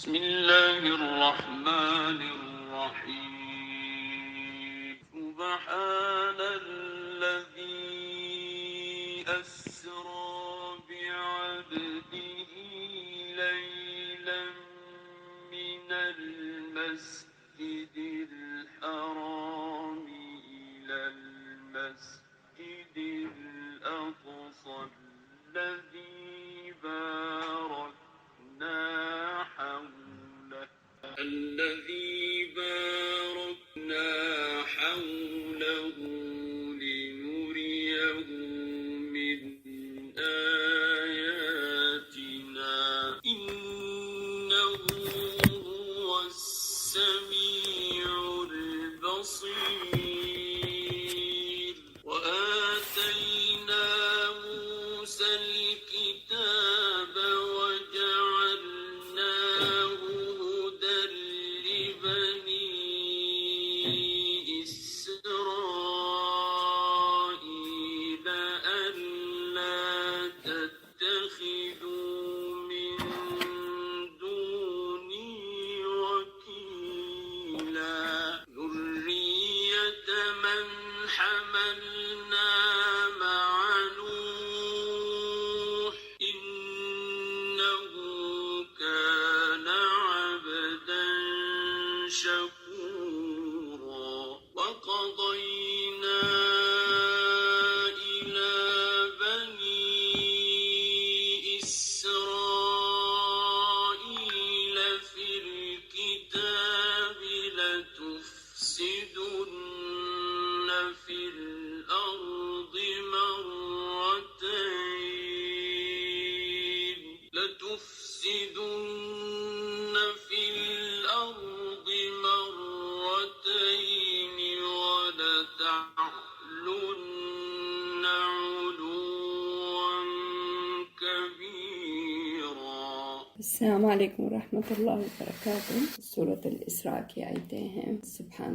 بسم الله الرحمن الرحيم. سبحان الذي أسرى بعبده ليلا من المسجد الحرام إلى المسجد الأقصى الذي باركنا حوله لنريه من آياتنا إنه هو السميع البصير. وآتينا موسى الكتاب وجعلناه هدى لبني إسرائيل ألا تتخذوا من دوني وكيلا ذرية من حملنا مع نوح إنه كان عبدا شكورا. وقضينا إلى بني إسرائيل في الكتاب لتفسدن في الأرض مرتين ولتعلن علوا كبيرا. السلام علیکم ورحمۃ اللہ وبرکاتہ۔ سورۃ الاسراء کی آیتیں ہیں۔ سبحان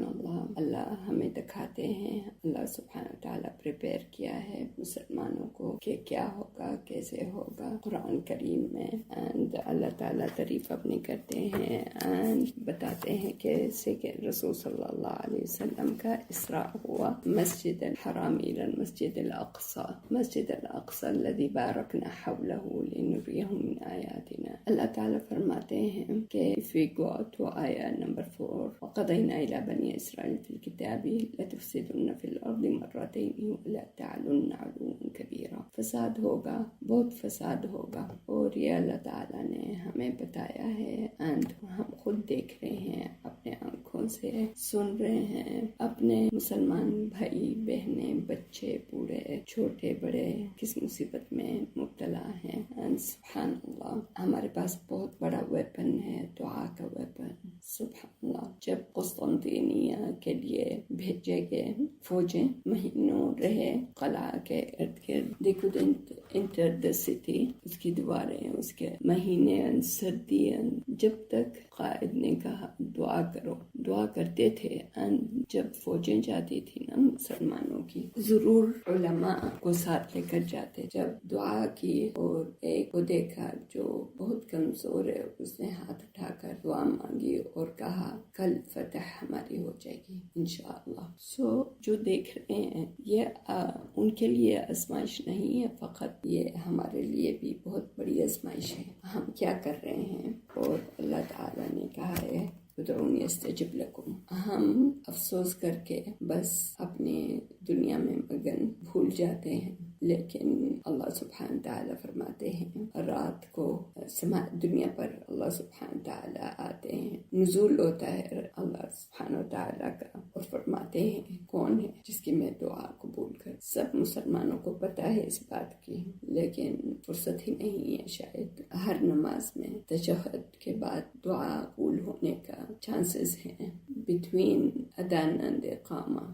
اللہ ہمیں دکھاتے ہیں، اللہ سبحانہ وتعالیٰ پریپیئر کیا ہے مسلمانوں کو کہ کیا ہوگا، کیسے ہوگا قرآن کریم میں، اینڈ اللہ تعالیٰ تعریف اپنی کرتے ہیں اینڈ بتاتے ہیں کیسے کہ رسول صلی اللہ علیہ وسلم کا اسراء ہوا مسجد الحرام الی المسجد الاقصی، مسجد الاقصی الذی بارکنا حولہ لنریہ من آیاتنا۔ اللہ تعالیٰ فرماتے ہیں کہ if we go to آیہ نمبر 4 وقضینا الی بنی اسرائیل فی الکتاب لتفسدن فی الارض مرتین ولتعلن علوا کبیرا، فساد ہوگا، بہت فساد ہوگا، اور یہ اللہ تعالیٰ نے ہمیں بتایا ہے اینڈ ہم خود دیکھ رہے ہیں، اپنے آنکھوں سے سن رہے ہیں، اپنے مسلمان بھائی بہنیں بچے بوڑھے چھوٹے بڑے کس مصیبت میں مبتلا ہیں۔ اینڈ سبحان اللہ ہمارے پاس بہت بڑا ویپن ہے، دعا کا ویپن۔ سبحان اللہ جب قسطنطنیہ کے لیے بھیجے گئے فوجیں مہینوں رہے قلعہ کے ارد گرد، they couldn't enter the city، اس کی دیواریں، اس کے مہینے سردی، جب تک قائد نے کہا دعا کرو، دعا کرتے تھے۔ جب فوجیں جاتی تھی نا مسلمانوں کی، ضرور علماء کو ساتھ لے کر جاتے۔ جب دعا کی اور ایک کو دیکھا جو بہت کمزور ہے، اس نے ہاتھ اٹھا کر دعا مانگی اور کہا کل فتح ہماری ہو جائے گی انشاءاللہ۔ جو دیکھ رہے ہیں یہ ان کے لیے آزمائش نہیں ہے فقط، یہ ہمارے لیے بھی بہت بڑی آزمائش ہے، ہم کیا کر رہے ہیں۔ اور اللہ تعالیٰ نے کہا ہے ادعونی استجب لکم، ہم افسوس کر کے بس اپنے دنیا میں مگن بھول جاتے ہیں، لیکن اللہ سبحانہ تعالیٰ فرماتے ہیں رات کو دنیا پر اللہ سبحانہ تعالیٰ آتے ہیں، نزول ہوتا ہے اللہ سبحانہ تعالیٰ کا، اور فرماتے ہیں کون ہے جس کی میں دعا قبول کر۔ سب مسلمانوں کو پتہ ہے اس بات کی، لیکن فرصت ہی نہیں ہے شاید۔ ہر نماز میں تشہد کے بعد دعا قبول ہونے کا چانسز ہیں بٹوین اذان اینڈ اقامہ۔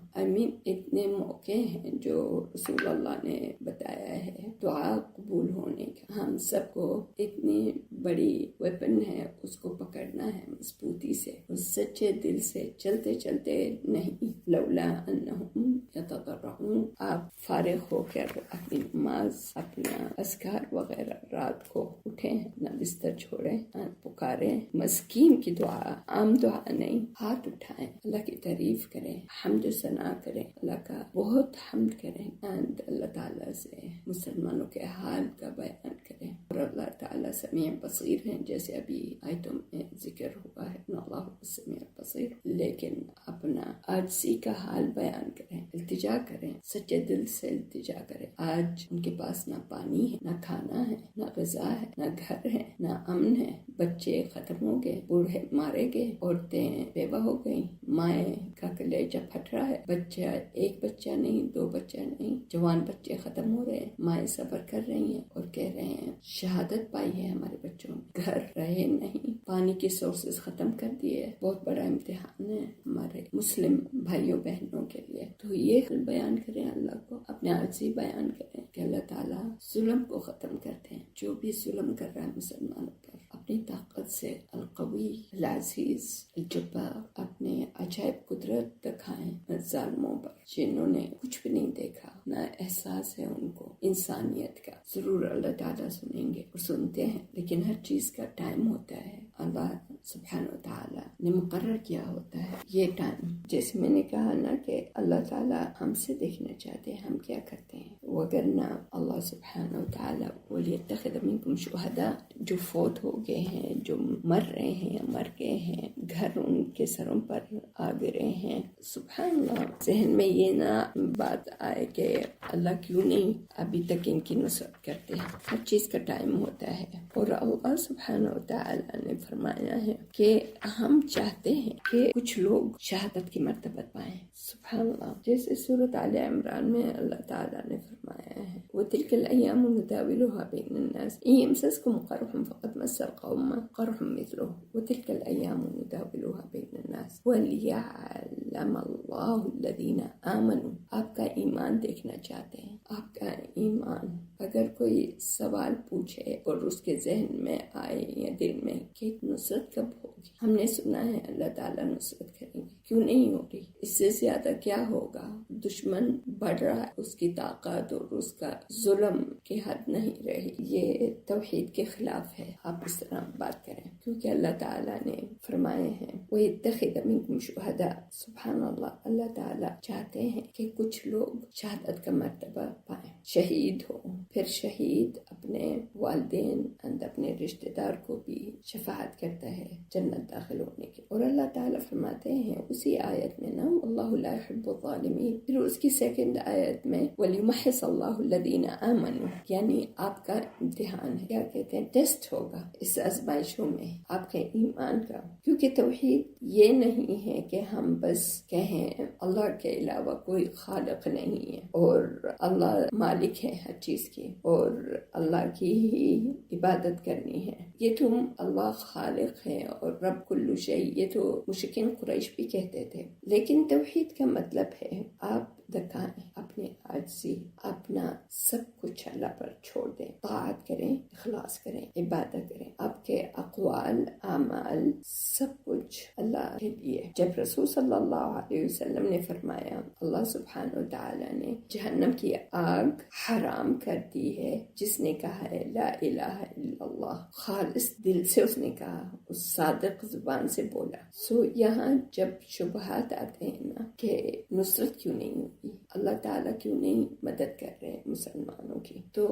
اتنے موقع ہیں جو رسول اللہ نے بتایا ہے دعا قبول ہونے کا۔ ہم سب کو اتنی بڑی ویپن ہے، اس کو پکڑنا ہے مضبوطی سے اور سچے دل سے، چلتے چلتے نہیں۔ لولا انہم یتضرعون، آپ فارغ ہو کر اپنی نماز، اپنا اذکار وغیرہ رات کو اٹھیں، اپنا بستر چھوڑیں، پکاریں، مسکین کی دعا، عام دعا نہیں، ہاتھ اٹھائیں، اللہ کی تعریف کریں، حمد و ثنا کریں، اللہ کا بہت حمد کریں، اللہ تعالیٰ سے مسلمانوں کے حال کا بیان کریں۔ اور اللہ تعالیٰ سمیع بصیر ہیں، جیسے ابھی آیتوں میں ذکر ہوا ہے، اللہ سمیع بصیر، لیکن اپنا عاجزی کا حال بیان کریں، التجا کریں، سچے دل سے التجا کریں۔ آج ان کے پاس نہ پانی ہے، نہ کھانا ہے، نہ غذا ہے، نہ گھر ہے، نہ امن ہے، بچے ختم ہو گئے، بوڑھے مارے گئے، عورتیں بیوہ ہو گئیں، مائیں کا کلیجہ پھٹ رہا ہے، بچہ ایک بچہ نہیں، دو بچہ نہیں، جوان بچے ختم ہو رہے ہیں، مائیں صبر کر رہی ہیں اور کہہ رہے ہیں شہادت پائی ہے ہمارے بچوں میں، گھر رہے نہیں، پانی کے سورسز ختم کر دیے، بہت بڑا امتحان ہے ہمارے مسلم بھائیوں بہنوں کے لیے۔ تو یہ بیان کریں اللہ کو، اپنے عاجزی بیان کریں کہ اللہ تعالیٰ ظلم کو ختم کرتے ہیں، جو بھی ظلم کر رہا ہے مسلمانوں پر، اپنی طاقت سے القوی العزیز الجبار اپنے عجائب قدرت دکھائیں ظالموں پر، جنہوں نے کچھ بھی نہیں دیکھا، نہ احساس ہے ان کو انسانیت کا۔ ضرور اللہ تعالیٰ سنیں گے اور سنتے ہیں، لیکن ہر چیز کا ٹائم ہوتا ہے، اللہ سبحانہ و تعالیٰ نے مقرر کیا ہوتا ہے یہ ٹائم۔ جیسے میں نے کہا نا کہ اللہ تعالیٰ ہم سے دیکھنا چاہتے ہیں ہم کیا کرتے ہیں، وگرنہ اللہ سبحانہ و تعالیٰ وَلْيَتَّخِذَ مِنْكُمْ شُهَدَاءَ، جو فوت ہو گئے ہیں، جو مر رہے ہیں، مر گئے ہیں، گھر ان کے سروں پر آ گرے ہیں، سبحان اللہ، ذہن میں یہ نہ بات آئے کہ اللہ کیوں نہیں ابھی تک ان کی نصرت کرتے ہیں۔ ہر چیز کا ٹائم ہوتا ہے، اور اللہ سبحانہ و تعالیٰ نے فرمایا ہے کہ ہم چاہتے ہیں کہ کچھ لوگ شہادت کی مرتبت پائیں، سبحان اللہ۔ جیسے سورۃ آل عمران میں اللہ تعالیٰ نے فرمایا ہے وَتِلْكَ الْأَيَّامُ نُدَاوِلُهَا بَيْنَ النَّاسِ إِنْ يَمْسَسْكُمْ قَرْحٌ فَقَدْ مَسَّ الْقَوْمَ قَرْحٌ مِثْلُهُ وَتِلْكَ الْأَيَّامُ نُدَاوِلُهَا بَيْنَ النَّاسِ وَلِيَعْلَمَ اللَّهُ الَّذِينَ آمَنُوا۔ آپ کا ایمان دیکھنا چاہتے ہیں، آپ کا ایمان، اگر کوئی سوال پوچھے اور اس کے ذہن میں آئے یا دل میں کہ نصرت کب ہوگی، ہم نے سنا ہے اللہ تعالیٰ نصرت کریں گے، کیوں نہیں ہو رہی، اس سے زیادہ کیا ہوگا، دشمن بڑھ رہا ہے، اس کی طاقت اور اس کا ظلم کی حد نہیں رہی، یہ توحید کے خلاف ہے، آپ اس طرح بات کریں، کیونکہ اللہ تعالیٰ نے فرمائے ہیں وَيَتَّخِذَ مِنْكُمْ شُهَدَاءَ، سبحان اللہ، اللہ تعالیٰ چاہتے ہیں کہ کچھ لوگ شہادت کا مرتبہ پائیں، شہید ہو، پھر شہید اپنے والدین اور اپنے رشتہ دار کو بھی شفاعت کرتا ہے جنت داخل ہونے کے۔ اور اللہ تعالیٰ فرماتے ہیں اسی آیت میں نا اللہ لا يحب الظالمین، پھر اس کی سیکنڈ آیت میں وَلْيُمَحِّصَ اللَّهُ الَّذِينَ آمَنُوا، یعنی آپ کا امتحان ہے، کیا کہتے ہیں، ٹیسٹ ہوگا اس آزمائشوں میں آپ کے ایمان کا، کیونکہ توحید یہ نہیں ہے کہ ہم بس کہیں اللہ کے علاوہ کوئی خالق نہیں ہے اور اللہ مالک ہے ہر چیز کی اور اللہ کی ہی عبادت کرنی ہے، یہ تو اللہ خالق ہے اور رب کل شیء، یہ تو مشرکین قریش بھی کہتے تھے، لیکن توحید کا مطلب ہے آپ دکھائیں اپنے عاجزی، اپنا سب کچھ اللہ پر چھوڑ دیں، طاعت کریں، اخلاص کریں، عبادت کریں، آپ کے اقوال اعمال سب کچھ اللہ کے لیے۔ جب رسول صلی اللہ علیہ وسلم نے فرمایا اللہ سبحانہ و تعالیٰ نے جہنم کی آگ حرام کر دی ہے جس نے کہا ہے لا الہ الا اللہ، خالص دل سے اس نے کہا، اس صادق زبان سے بولا، سو یہاں جب شبہات آتے ہیں نا کہ نصرت کیوں نہیں ہوگی، اللہ تعالیٰ کیوں نہیں مدد کر رہے مسلمانوں کی، تو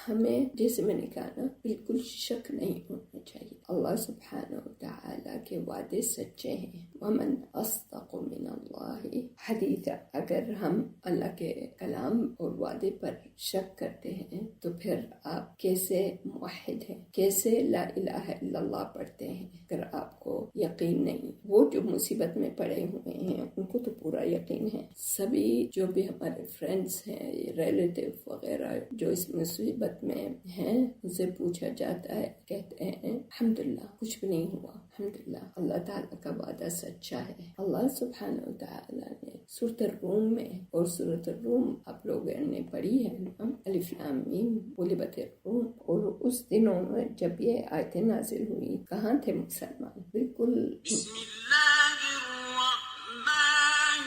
ہمیں جیسے میں نے کہا نا بالکل شک نہیں ہونا چاہیے، اللہ سبحانہ و تعالیٰ کے وعدے سچے ہیں، ومن اصدق من اللہ حدیثا، اگر ہم اللہ کے کلام اور وعدے پر شک کرتے ہیں تو پھر آپ کیسے موحد ہیں، کیسے لا الہ الا اللہ پڑھتے ہیں اگر آپ کو یقین نہیں۔ وہ جو مصیبت میں پڑے ہوئے ہیں ان کو تو پورا یقین ہے، سبھی جو بھی ہمارے فرینڈس ہیں، ریلیٹیو وغیرہ جو اس مصیبت میں ہیں، ان سے پوچھا جاتا ہے، کہتے ہیں الحمدللہ کچھ بھی نہیں ہوا، الحمدللہ اللہ تعالیٰ کا وعدہ سچا ہے۔ اللہ سبحانہ وتعالیٰ نے سورۃ الروم میں، اور سورۃ الروم آپ لوگوں نے پڑھی ہے نا، الف لام میم غلبت الروم، اور اس دنوں میں جب یہ آیتیں نازل ہوئی کہاں تھے مسلمان؟ بالکل بسم اللہ الرحمن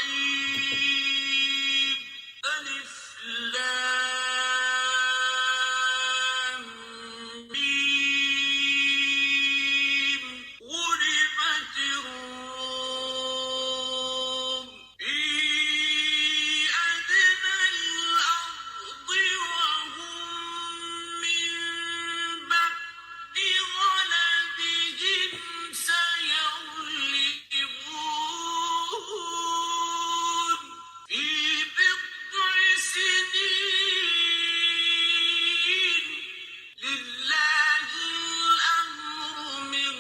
الرحیم الف لام میم غلبت الروم فی ادنى الارض وهم من بعد غلبهم سيغلبون في بضع سنين لله الأمر من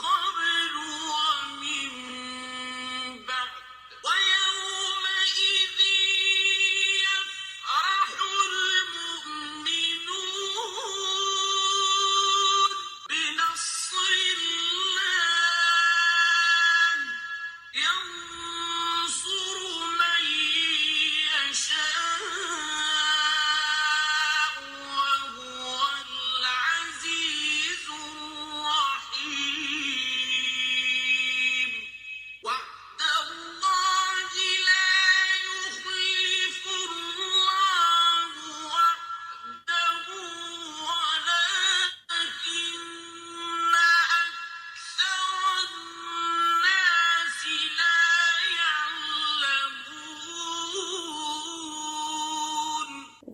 قبل ومن بعد ويومئذ يفرح المؤمنون بنصر الله ينصر من يشاء وهو العزيز الرحيم وعد الله لا يخلف الله وعده ولكن أكثر الناس لا يعلمون۔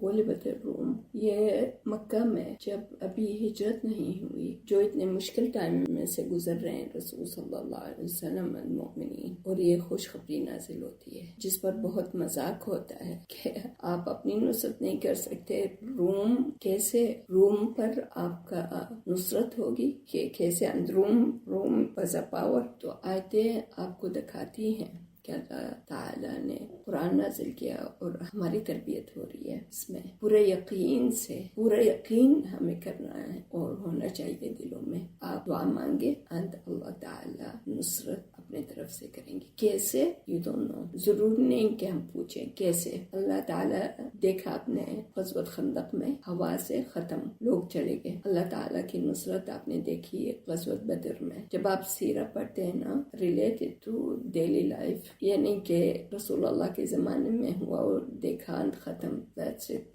غلبت الروم یہ مکہ میں جب ابھی ہجرت نہیں ہوئی، جو اتنے مشکل ٹائم میں سے گزر رہے ہیں رسول صلی اللہ علیہ وسلم المؤمنین، اور یہ خوشخبری نازل ہوتی ہے جس پر بہت مذاق ہوتا ہے کہ آپ اپنی نصرت نہیں کر سکتے، روم کیسے، روم پر آپ کا نصرت ہوگی، کہ کیسے اندروم روم واز اے پاور۔ تو آیتیں آپ کو دکھاتی ہیں کہ اللہ تعالیٰ نے قرآن نازل کیا اور ہماری تربیت ہو رہی ہے اس میں، پورے یقین سے، پورا یقین ہمیں کرنا ہے اور ہونا چاہیے دلوں میں۔ آپ دعا مانگے and اللہ تعالیٰ نصرت اپنے طرف سے کریں گے۔ کیسے؟ you don't know، ضرور نہیں کہ ہم پوچھیں کیسے۔ اللہ تعالیٰ دیکھا آپ نے غزوۃ خندق میں ہوا سے ختم لوگ چلے گئے، اللہ تعالیٰ کی نصرت آپ نے دیکھی ہے غزوۃ بدر میں۔ جب آپ سیرہ پڑھتے ہیں نا، ریلیٹڈ ٹو ڈیلی لائف، یعنی کہ رسول اللہ کے زمانے میں ہوا اور دیکھا ختم،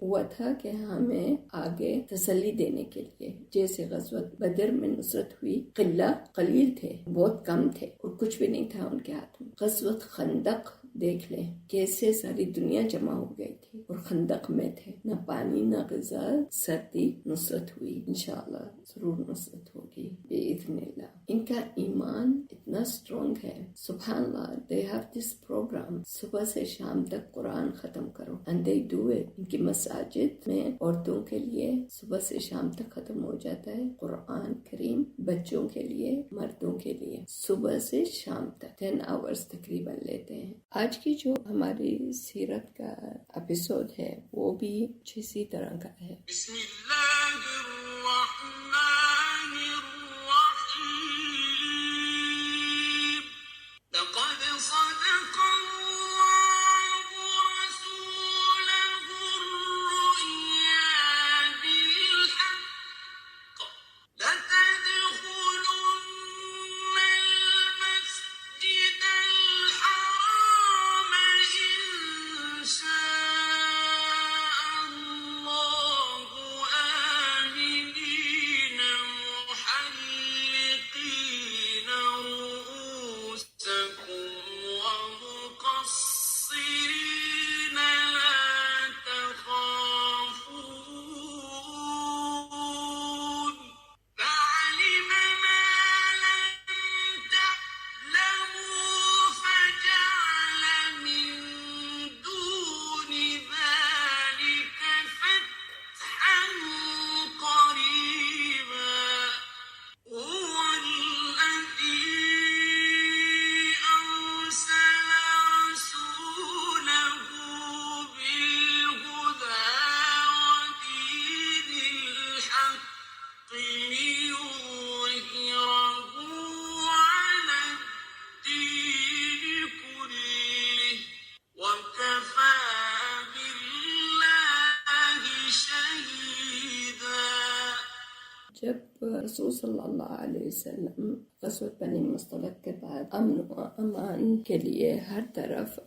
ہوا تھا کہ ہمیں آگے تسلی دینے کے لیے، جیسے غزوۃ بدر میں نصرت ہوئی، قلیل تھے، بہت کم تھے اور کچھ بھی نہیں تھا ان کے ہاتھ میں۔ غزوۃ خندق دیکھ لیں کیسے ساری دنیا جمع ہو گئی تھی اور خندق میں تھے، نہ پانی نہ غذا، سردی، نصرت ہوئی، انشاءاللہ ضرور نصرت ہوگی بإذن اللہ۔ ان کا ایمان اتنا اسٹرانگ ہے، سبحان اللہ، they have this program، صبح سے شام تک قرآن ختم کرو and they do it۔ ان کی مساجد میں عورتوں کے لیے صبح سے شام تک ختم ہو جاتا ہے قرآن کریم، بچوں کے لیے، مردوں کے لیے، صبح سے شام تک 10 hours تقریباً لیتے ہیں۔ آج کی جو ہماری سیرت کا ایپیسوڈ ہے وہ بھی اسی طرح کا ہے۔ بسم اللہ الرحمن الرحیم لقد صدق اللہ رسولہ الرؤیا بالحق لتدخلن المسجد الحرام إن شاء الله رسول صلی اللہ علیہ وسلم غزوۃ بنی مصطلق کے بعد امن و امان کے لیے ہر طرف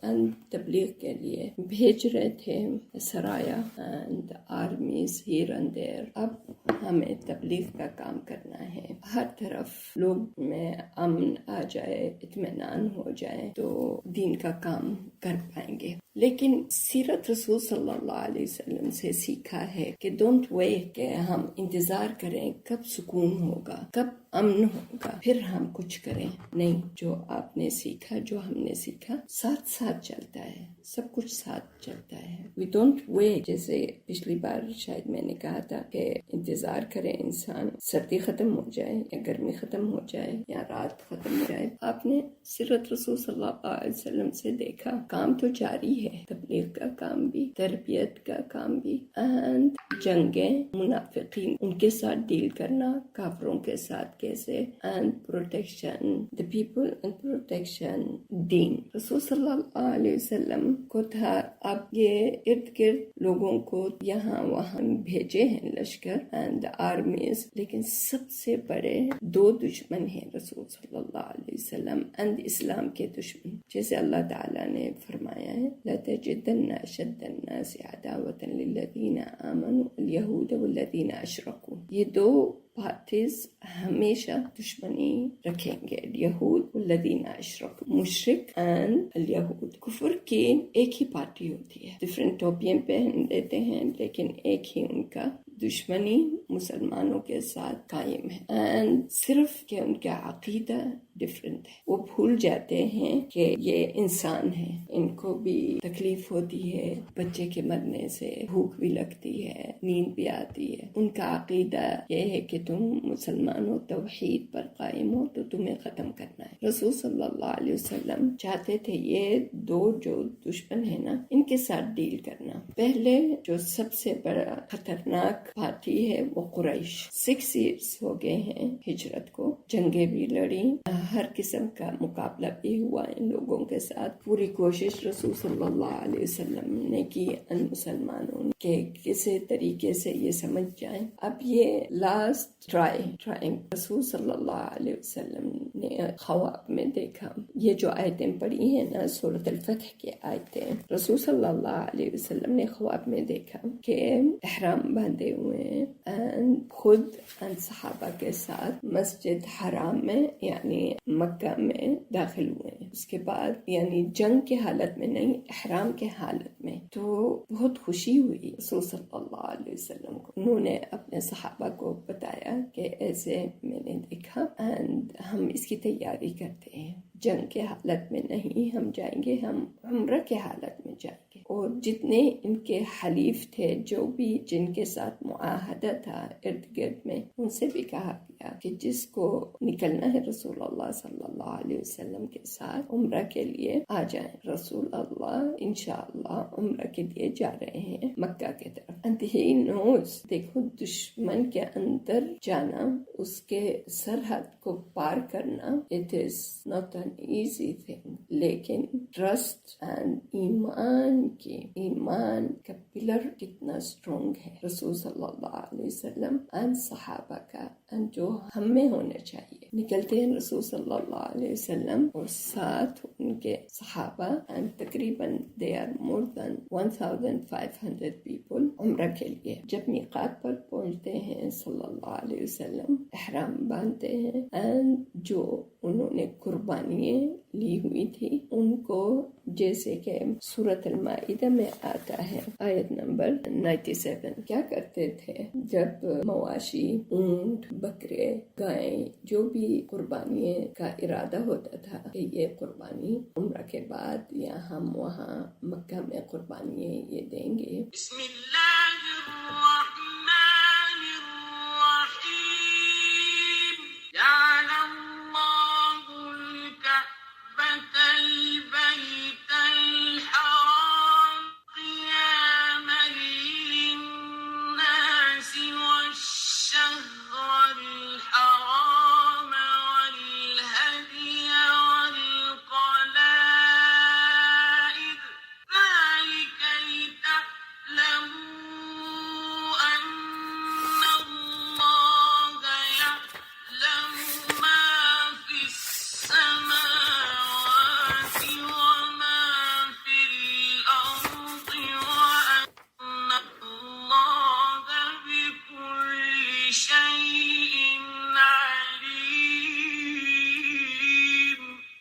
تبلیغ کے لیے بھیج رہے تھے سرایا and armies here and there. اب ہمیں تبلیغ کا کام کرنا ہے، ہر طرف لوگ میں امن آ جائے، اطمینان ہو جائے تو دین کا کام کر پائیں گے. لیکن سیرت رسول صلی اللہ علیہ وسلم سے سیکھا ہے کہ ڈونٹ ویٹ کہ ہم انتظار کریں کب سکون ہوگا، کب امن ہوگا پھر ہم کچھ کریں. نہیں، جو آپ نے سیکھا، جو ہم نے سیکھا، ساتھ ساتھ چلتا ہے، سب کچھ ساتھ چلتا ہے. We don't wait. جیسے پچھلی بار شاید میں نے کہا تھا کہ انتظار کرے انسان، سردی ختم ہو جائے یا گرمی ختم ہو جائے یا رات ختم ہو جائے. آپ نے سیرت رسول صلی اللہ علیہ وسلم سے دیکھا کام تو جاری ہے، تبلیغ کا کام بھی، تربیت کا کام بھی، اینڈ جنگیں، منافقین ان کے ساتھ ڈیل کرنا، کافروں کے ساتھ کیسے، and protection the people and protection دین. رسول صلی اللہ علیہ وسلم کو تھا اب یہ ارد گرد لوگوں کو یہاں وہاں بھیجے ہیں لشکر اینڈ آرمیز، لیکن سب سے بڑے دو دشمن ہیں رسول صلی اللہ علیہ وسلم اینڈ اسلام کے دشمن. جیسے اللہ تعالیٰ نے فرمایا ہے لَتَجِدَنَّ أَشَدَّ النَّاسِ عَدَاوَةً لِلَّذِينَ آمَنُوا الْيَهُودَ وَالَّذِينَ أَشْرَكُوا. یہ دو پارٹیز ہمیشہ دشمنی رکھیں گے، یہود والذین اشرکوا، مشرک اینڈ الیہود. کفر کی ایک ہی پارٹی ہوتی ہے، ڈفرینٹ ٹوپیاں پہن دیتے ہیں لیکن ایک ہی ان کا دشمنی مسلمانوں کے ساتھ قائم ہے، اینڈ صرف کہ ان کا عقیدہ ڈفرینٹ ہے. وہ بھول جاتے ہیں کہ یہ انسان ہے، ان کو بھی تکلیف ہوتی ہے، بچے کے مرنے سے بھوک بھی لگتی ہے، نیند بھی آتی ہے. ان کا عقیدہ یہ ہے کہ تم مسلمان ہو، توحید پر قائم ہو تو تمہیں ختم کرنا ہے. رسول صلی اللہ علیہ وسلم چاہتے تھے یہ دو جو دشمن ہیں نا، ان کے ساتھ ڈیل کرنا. پہلے جو سب سے بڑا خطرناک پارٹی ہے وہ قریش. 6 years ہو گئے ہیں ہجرت کو، جنگیں بھی لڑی، ہر قسم کا مقابلہ بھی ہوا ان لوگوں کے ساتھ. پوری کوشش رسول صلی اللہ علیہ وسلم نے کی ان مسلمانوں نے کہ کسی طریقے سے یہ سمجھ جائیں. اب یہ لاسٹ ٹرائنگ رسول صلی اللہ علیہ وسلم نے خواب میں دیکھا. یہ جو آیتیں پڑھی ہیں نا سورۃ الفتح کی آیتیں، رسول صلی اللہ علیہ وسلم نے خواب میں دیکھا کہ احرام باندھے ہوئے ہیں خود صحابہ کے ساتھ مسجد حرام میں یعنی مکہ میں داخل ہوئے ہیں. اس کے بعد یعنی جنگ کے حالت میں نہیں، احرام کے حالت میں. تو بہت خوشی ہوئی رسول صلی اللہ علیہ وسلم کو. انہوں نے اپنے صحابہ کو بتایا کہ ایسے میں نے دیکھا اینڈ ہم اس کی تیاری کرتے ہیں. جنگ کے حالت میں نہیں ہم جائیں گے، ہم عمرہ کے حالت میں جائیں گے. اور جتنے ان کے حلیف تھے، جو بھی جن کے ساتھ معاہدہ تھا ارد گرد میں، ان سے بھی کہا گیا کہ جس کو نکلنا ہے رسول اللہ صلی اللہ علیہ وسلم کے ساتھ عمرہ کے لیے آ جائیں. رسول اللہ انشاءاللہ عمرہ کے لیے جا رہے ہیں مکہ کے طرف. And he knows، دیکھو دشمن کے اندر جانا، اس کے سرحد کو پار کرنا، it is not an easy thing. لیکن ٹرسٹ اینڈ ایمان کا پلر کتنا اسٹرانگ ہے رسول صلی اللہ علیہ وسلم اینڈ صحابہ کا، اینڈ جو ہم میں ہونا چاہیے. نکلتے ہیں رسول صلی اللہ علیہ وسلم اور ساتھ ان کے صحابہ، اینڈ تقریباً they are more than 1500 people عمرہ کے لیے. جب میقات پر پہنچتے ہیں صلی اللہ علیہ وسلم، احرام باندھتے ہیں، اینڈ جو انہوں نے قربانیاں لی ہوئی تھی ان کو، جیسے کہ سورۃ المائدہ میں آتا ہے آیت نمبر 97، کیا کرتے تھے جب مواشی، اونٹ، بکرے، گائیں، جو بھی قربانی کا ارادہ ہوتا تھا کہ یہ قربانی عمرہ کے بعد یا ہم وہاں مکہ میں قربانی یہ دیں گے. بسم اللہ الرحمن الرحیم. جعل اللہ الکعبۃ البیت الحرام قیاما للناس والشہر الحرام والہدی والقلائد ذلك لتعلموا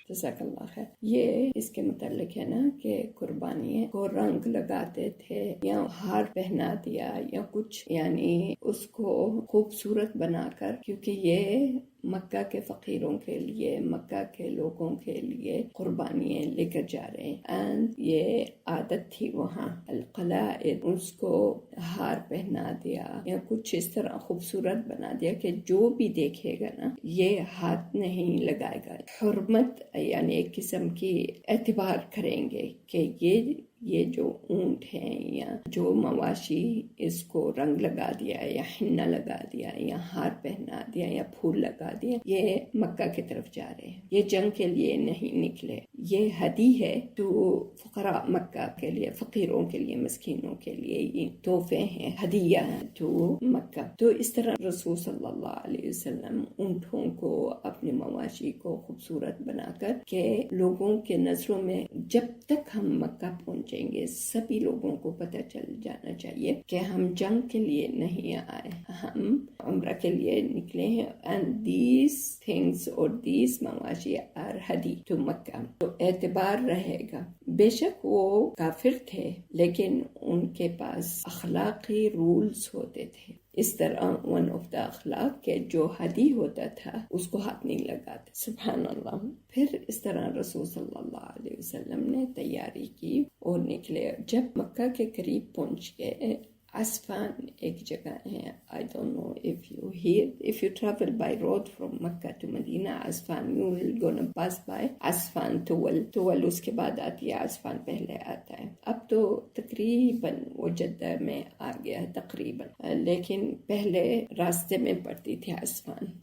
جزاک اللہ خیر۔ یہ اس کے متعلق ہے نا کہ قربانی کو رنگ لگاتے تھے یا ہار پہنا دیا یا کچھ، یعنی اس کو خوبصورت بنا کر، کیونکہ یہ مکہ کے فقیروں کے لیے، مکہ کے لوگوں کے لیے قربانیاں لے کر جا رہے ہیں، اینڈ یہ عادت تھی وہاں القلائد، اس کو ہار پہنا دیا یا کچھ اس طرح خوبصورت بنا دیا کہ جو بھی دیکھے گا نا یہ ہاتھ نہیں لگائے گا، حرمت یعنی ایک قسم کی اعتبار کریں گے کہ یہ جو اونٹ ہیں یا جو مواشی، اس کو رنگ لگا دیا یا حنہ لگا دیا یا ہار پہنا دیا یا پھول لگا دیا، یہ مکہ کی طرف جا رہے ہیں، یہ جنگ کے لیے نہیں نکلے، یہ ہدی ہے تو فقراء مکہ کے لیے، فقیروں کے لیے، مسکینوں کے لیے، یہ تحفے ہیں، ہدیہ ہیں تو مکہ۔ تو اس طرح رسول صلی اللہ علیہ وسلم اونٹوں کو، اپنے مواشی کو خوبصورت بنا کر کہ لوگوں کے نظروں میں جب تک ہم مکہ پہنچیں گے سبھی لوگوں کو پتہ چل جانا چاہیے کہ ہم جنگ کے لیے نہیں آئے، ہم عمرہ کے لیے نکلے ہیں، and these things اور these مواشی are ہدی to مکہ، تو اعتبار رہے گا۔ بے شک وہ کافر تھے لیکن ان کے پاس اخلاقی رولز ہوتے تھے، اس طرح ون آف دا اخلاق کہ جو ہدی ہوتا تھا اس کو ہاتھ نہیں لگاتے، سبحان اللہ۔ پھر اس طرح رسول صلی اللہ علیہ وسلم نے تیاری کی اور نکلے۔ جب مکہ کے قریب پہنچ گئے، عسفان ایک جگہ ہے، I don't know if you travel by road from Makkah to Medina, عسفان you will gonna pass by عسفان طول اس کے بعد آتی ہے، عسفان پہلے آتا ہے، اب تو تقریباً وہ جدہ میں آ گیا ہے تقریباً، لیکن پہلے راستے میں پڑتی تھی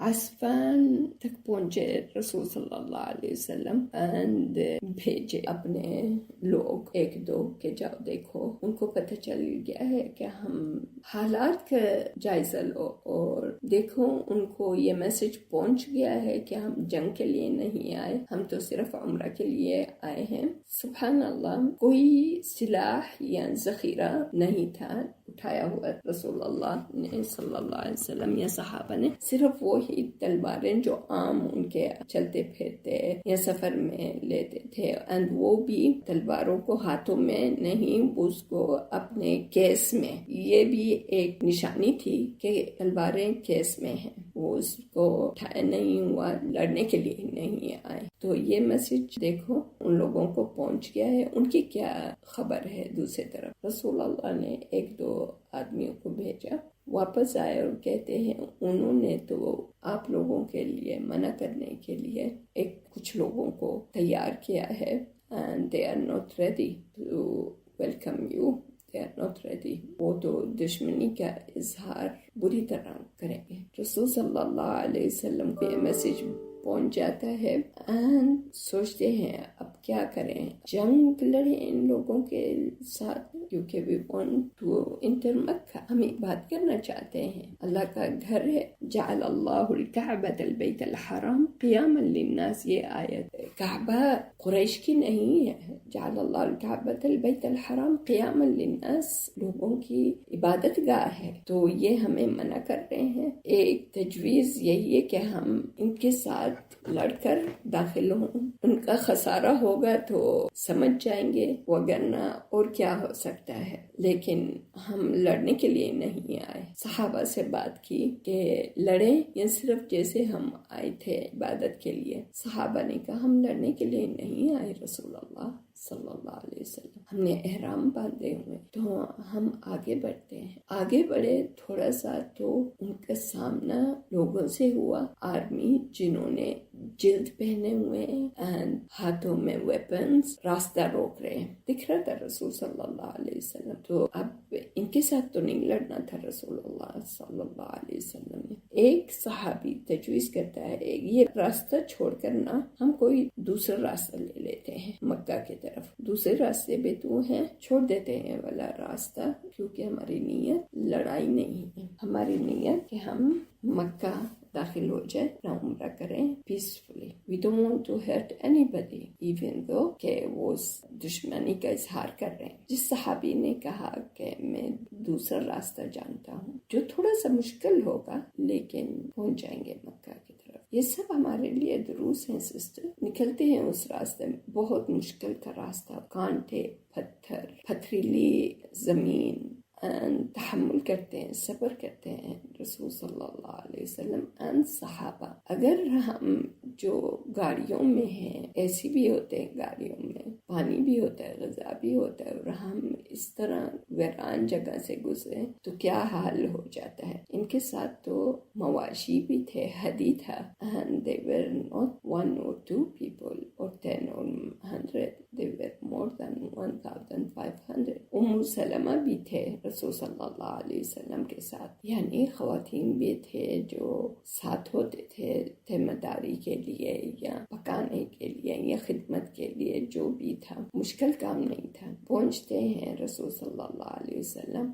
عسفان تک پہنچے رسول صلی اللہ علیہ وسلم and بھیجے اپنے لوگ ایک دو کہ جاؤ دیکھو، ان کو پتہ چل گیا ہے کہ ہم حالات کا جائزہ لو اور دیکھو، ان کو یہ میسج پہنچ گیا ہے کہ ہم جنگ کے لیے نہیں آئے، ہم تو صرف عمرہ کے لیے آئے ہیں۔ سبحان اللہ، کوئی سلاح یا ذخیرہ نہیں تھا اٹھایا ہوا رسول اللہ نے صلی اللہ علیہ وسلم یا صحابہ نے، صرف وہی تلواریں جو عام ان کے چلتے پھرتے یا سفر میں لیتے تھے، and وہ بھی تلواروں کو ہاتھوں میں نہیں، اس کو اپنے کیس میں، یہ بھی ایک نشانی تھی کہ تلواریں کیس میں ہیں، وہ اس کو اٹھایا نہیں ہوا، لڑنے کے لیے نہیں آئے۔ تو یہ میسج دیکھو ان لوگوں کو پہنچ گیا ہے، ان کی کیا خبر ہے۔ دوسری طرف رسول اللہ نے ایک دو آدمیوں کو بھیجا، واپس آئے اور کہتے ہیں انہوں نے تو آپ لوگوں کے لیے منع کرنے کے لیے کچھ لوگوں کو تیار کیا ہے and they are not ready to welcome you, they are not ready، وہ تو دشمنی کا اظہار بری طرح کریں گے۔ رسول صلی اللہ علیہ وسلم کو یہ میسج پہنچ جاتا ہے and سوچتے ہیں اب کیا کریں، جنگ لڑیں ان لوگوں کے ساتھ، کیونکہ we want to enter مکہ، ہم بات کرنا چاہتے ہیں، اللہ کا گھر ہے، جعل اللہ الکعبۃ البیت الحرام قیاما للناس، یہ آیت کعبہ قریش کی نہیں ہے، جعل اللہ الکعبۃ البیت الحرام قیاما للناس لوگوں کی عبادت گاہ ہے، تو یہ ہمیں منع کر رہے ہیں۔ ایک تجویز یہی ہے کہ ہم ان کے ساتھ لڑ کر داخل ہوں، ان کا خسارہ ہوگا تو سمجھ جائیں گے، وگرنہ اور کیا ہو سکتا ہے، لیکن ہم لڑنے کے لیے نہیں آئے۔ صحابہ سے بات کی کہ لڑیں یا صرف جیسے ہم آئے تھے عبادت کے لیے، صحابہ نے کہا ہم لڑنے کے لیے نہیں آئے رسول اللہ صلی اللہ علیہ وسلم، ہم نے احرام باندھے ہوئے، تو ہم آگے بڑھتے ہیں۔ آگے بڑھے تھوڑا سا تو ان کا سامنا لوگوں سے ہوا، آرمی جنہوں نے جلد پہنے ہوئے and ہاتھوں میں ویپنز، راستہ روک رہے ہیں، دکھ رہا تھا رسول صلی اللہ علیہ وسلم، تو اب ان کے ساتھ تو نہیں لڑنا تھا رسول اللہ صلی اللہ علیہ وسلم نے۔ ایک صحابی تجویز کرتا ہے یہ راستہ چھوڑ کر نہ ہم کوئی دوسرا راستہ لے لیتے ہیں مکہ کی طرف، دوسرے راستے بھی تو ہیں، چھوڑ دیتے ہیں والا راستہ، کیونکہ ہماری نیت لڑائی نہیں ہے، ہماری نیت کہ ہم مکہ داخل ہو جائے، نہ عمرہ کریں peacefully, we don't want to hurt anybody even though کہ وہ دشمنی کا اظہار کر رہے ہیں۔ جس صحابی نے کہا کہ میں دوسرا راستہ جانتا ہوں جو تھوڑا سا مشکل ہوگا لیکن پہنچ جائیں گے مکہ کی طرف، یہ سب ہمارے لیے دروس ہیں سسٹر. نکلتے ہیں اس راستے میں، بہت مشکل کا راستہ، کانٹے، پتھر، پتھریلی زمین، تحمل کرتے ہیں، صبر کرتے ہیں رسول صلی اللہ علیہ وسلم and صحابہ. اگر ہم جو گاڑیوں میں ہیں، اے سی بھی ہوتے ہیں گاڑیوں میں، پانی بھی ہوتا ہے، غذا بھی ہوتا ہے، اور ہم اس طرح ویران جگہ سے گزرے تو کیا حال ہو جاتا ہے. ان کے ساتھ تو مواشی بھی تھے، ہدی تھا، and they were not 1 or 2 people or 10 or 100, they were more than 1,500. ام سلمہ بھی تھے رسول صلی اللہ علیہ وسلم کے ساتھ، یعنی خواتین بھی تھے جو ساتھ ہوتے تھے ذمہ داری کے لیے یا پکانے کے لیے یا خدمت کے لیے، جو بھی تھا مشکل کام نہیں تھا. پہنچتے ہیں رسول صلی اللہ علیہ وسلم،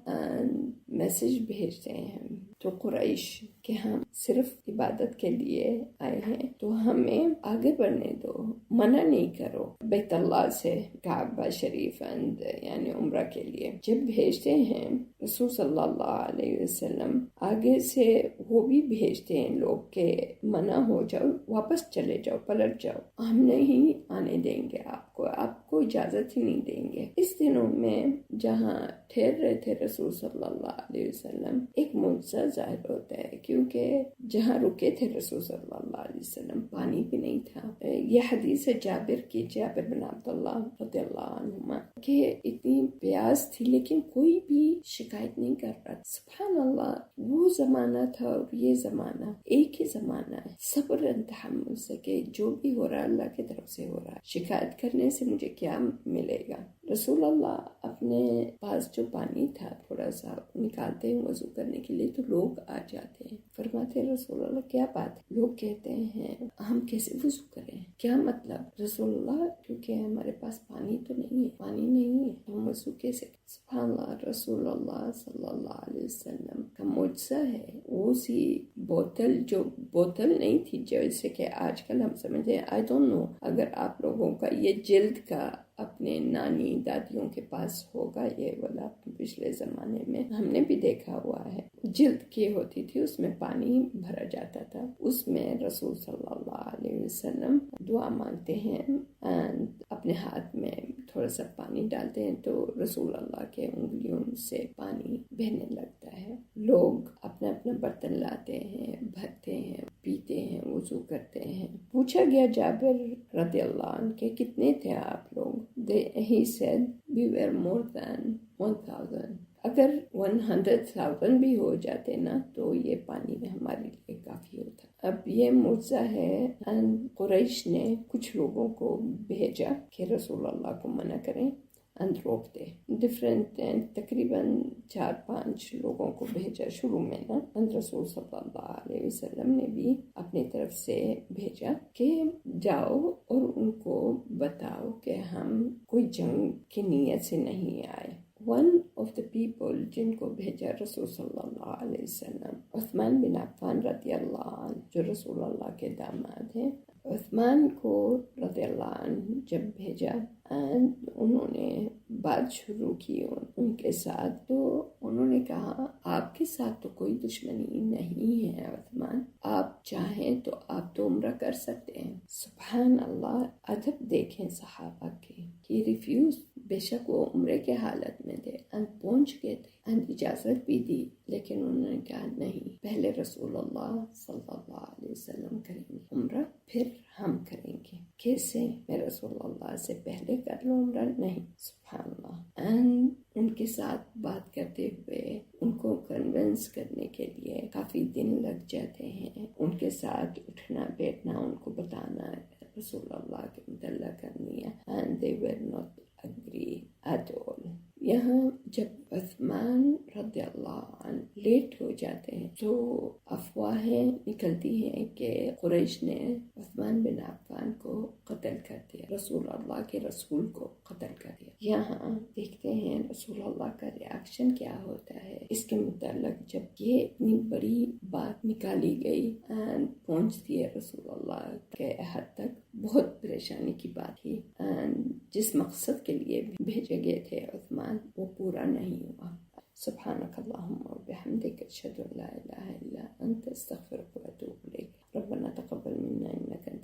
میسج بھیجتے ہیں تو قریش کہ ہم صرف عبادت کے لیے آئے ہیں تو ہمیں آگے بڑھنے دو، منع نہیں کرو بیت اللہ سے کعبہ شریف یعنی عمرہ کے لیے. جب بھیجتے ہیں رسول صلی اللہ علیہ وسلم، آگے سے وہ بھی بھیجتے ہیں لوگ کہ منع ہو جاؤ، واپس چلے جاؤ، پلٹ جاؤ، ہم نہیں آنے دیں گے آپ کو اجازت ہی نہیں دیں گے. اس دنوں میں جہاں ٹھہر رہے تھے رسول صلی اللہ علیہ وسلم، ایک معجزہ ظاہر ہوتا ہے، کیونکہ جہاں رکے تھے رسول صلی اللہ علیہ وسلم پانی بھی نہیں تھا. یہ حدیث جابر کی، جابر بن عبداللہ رضی اللہ عنہما، کہ اتنی پیاس تھی لیکن کوئی بھی شکایت نہیں کر رہا. سبحان اللہ، وہ زمانہ تھا اور یہ زمانہ ایک ہی زمانہ ہے. صبر و تحمل سے کہ جو بھی ہو رہا اللہ کی طرف سے ہو رہا ہے، شکایت کرنے سے مجھے کیا ملے گا. رسول اللہ اپنے پاس جو پانی تھا تھوڑا سا نکالتے ہیں وضو کرنے کے لیے تو لوگ آ جاتے ہیں. فرماتے رسول اللہ کیا بات ہے؟ لوگ کہتے ہیں ہم کیسے وضو کریں، کیا مطلب؟ رسول اللہ کیونکہ ہمارے پاس پانی تو نہیں ہے، پانی نہیں ہے، ہم وضو کیسے؟ سبحان اللہ، رسول اللہ صلی اللہ علیہ وسلم کا معجزہ ہے. وہ سی بوتل نہیں تھی جیسے کہ آج کل ہم سمجھتے ہیں. آئی ڈونٹ نو اگر آپ لوگوں کا یہ جلد کا اپنے نانی دادیوں کے پاس ہوگا یہ والا، پچھلے زمانے میں ہم نے بھی دیکھا ہوا ہے، جلد کی ہوتی تھی، اس میں پانی بھرا جاتا تھا. اس میں رسول صلی اللہ علیہ وسلم دعا مانگتے ہیں، اپنے ہاتھ میں تھوڑا سا پانی ڈالتے ہیں تو رسول اللہ کے انگلیوں سے پانی بہنے لگتا ہے. لوگ اپنا اپنا برتن لاتے ہیں، بھرتے ہیں، پیتے ہیں، وضو کرتے ہیں. پوچھا گیا جابر رضی اللہ عنہ کہ کتنے تھے آپ لوگ؟ He said we were more than 1,000. اگر 100,000 بھی ہو جاتے نا تو یہ پانی ہمارے لیے کافی ہوتا. اب یہ معجزہ ہے. قریش نے کچھ لوگوں کو بھیجا کہ رسول اللہ کو منع کریں، روک دے. ڈفرینٹ تقریباً 4-5 لوگوں کو بھیجا شروع میں نا. رسول صلی اللہ علیہ وسلم نے بھی اپنی طرف سے بھیجا کہ جاؤ اور ان کو بتاؤ کہ ہم کوئی جنگ کی نیت سے نہیں آئے. One of the people جن کو بھیجا رسول صلی اللہ علیہ وسلم، عثمان بن عفان رضی اللہ عنہ، جو رسول اللہ کے داماد ہیں. عثمان کو رضی اللہ عنہ جب بھیجا انہوں نے بات شروع کی ان کے ساتھ، تو انہوں نے کہا آپ کے ساتھ تو کوئی دشمنی نہیں ہے عثمان، آپ چاہیں تو آپ تو عمرہ کر سکتے ہیں. سبحان اللہ، ادب دیکھیں صحابہ کے. ہی ریفیوز، بے شک وہ عمرے کے حالت میں تھے، پہنچ گئے تھے، اجازت بھی دی، لیکن انہوں نے کہا نہیں، پہلے رسول اللہ صلی اللہ علیہ وسلم کریں گے عمرہ، پھر ہم کریں گے. کیسے؟ میں رسول اللہ سے پہلے کر لوں عمرہ؟ نہیں. سبحان اللہ. ان کے ساتھ بات کرتے ہوئے ان کو کنونس کرنے کے لیے کافی دن لگ جاتے ہیں. ان کے ساتھ اٹھنا بیٹھنا، ان کو بتانا رسول اللہ کے متعلق کرنی ہے. and they were not agree at all. یہاں جب عثمان رضی اللہ عنہ لیٹ ہو جاتے ہیں تو افواہیں نکلتی ہیں کہ قریش نے عثمان بن عفان کو قتل کر دیا، رسول اللہ کے رسول کو قتل کر دیا. یہاں دیکھتے ہیں رسول اللہ کا ریاکشن کیا ہوتا ہے اس کے متعلق. جب یہ اتنی بڑی بات نکالی گئی پہنچتی ہے رسول اللہ کے حد تک، بہت پریشانی کی بات تھی. جس مقصد کے لیے بھیجے گئے تھے عثمان وہ پورا نہیں ہوا. سبحانک اللہم و بحمدک، اشہد ان لا الہ الا انت، استغفرک و اتوب الیک. ربنا تقبل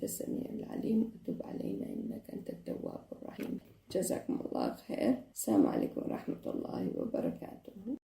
السميع العليم وتب علينا إنك أنت التواب الرحيم. جزاكم الله خير. السلام عليكم ورحمة الله وبركاته.